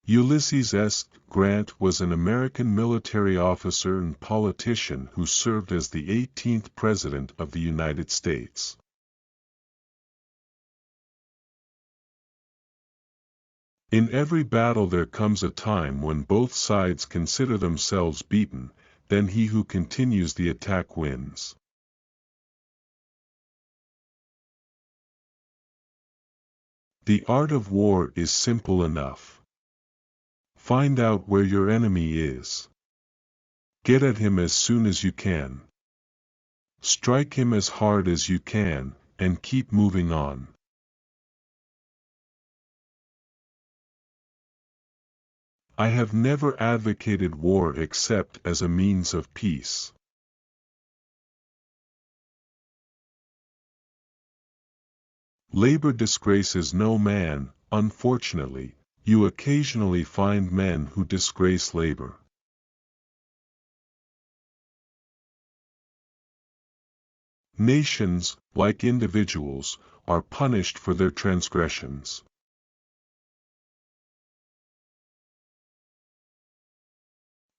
Ulysses S. Grant was an American military officer and politician who served as the 18th President of the United States. In every battle there comes a time when both sides consider themselves beaten, then he who continues the attack wins. The art of war is simple enough. Find out where your enemy is. Get at him as soon as you can. Strike him as hard as you can, and keep moving on. I have never advocated war except as a means of peace. Labor disgraces no man. Unfortunately, you occasionally find men who disgrace labor. Nations, like individuals, are punished for their transgressions.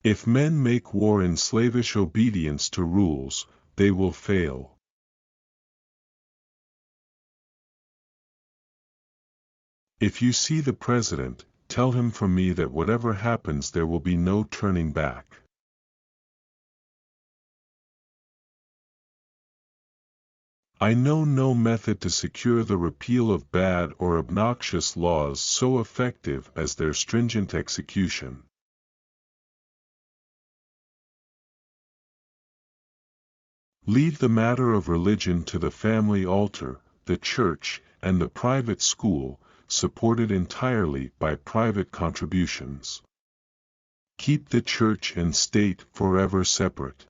If men make war in slavish obedience to rules, they will fail. If you see the President, tell him from me that whatever happens there will be no turning back. I know no method to secure the repeal of bad or obnoxious laws so effective as their stringent execution. Leave the matter of religion to the family altar, the church, and the private school, supported entirely by private contributions. Keep the church and state forever separate.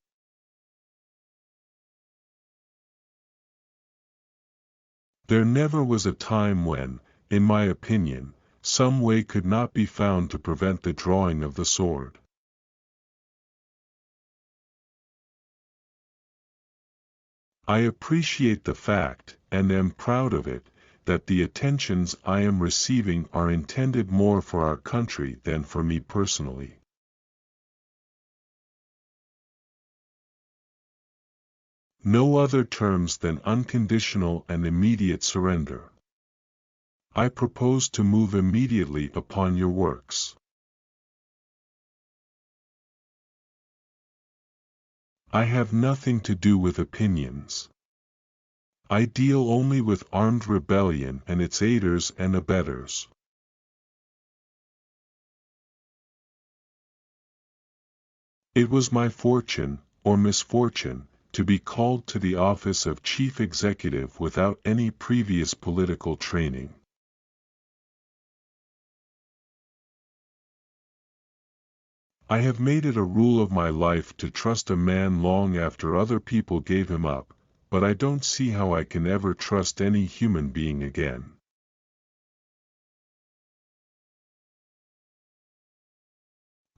There never was a time when, in my opinion, some way could not be found to prevent the drawing of the sword. I appreciate the fact, and am proud of it, that the attentions I am receiving are intended more for our country than for me personally. No other terms than unconditional and immediate surrender. I propose to move immediately upon your works. I have nothing to do with opinions. I deal only with armed rebellion and its aiders and abettors. It was my fortune, or misfortune, to be called to the office of chief executive without any previous political training. I have made it a rule of my life to trust a man long after other people gave him up, but I don't see how I can ever trust any human being again.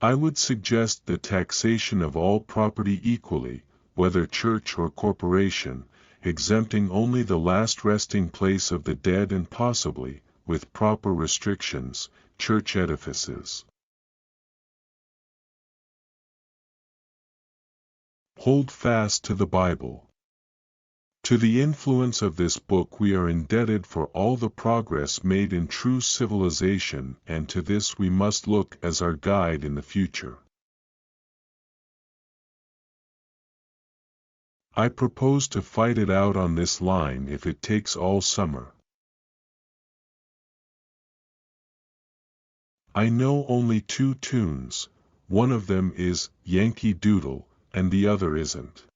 I would suggest the taxation of all property equally, whether church or corporation, exempting only the last resting place of the dead and possibly, with proper restrictions, church edifices. Hold fast to the Bible. To the influence of this book we are indebted for all the progress made in true civilization, and to this we must look as our guide in the future. I propose to fight it out on this line if it takes all summer. I know only two tunes, one of them is Yankee Doodle, and the other isn't.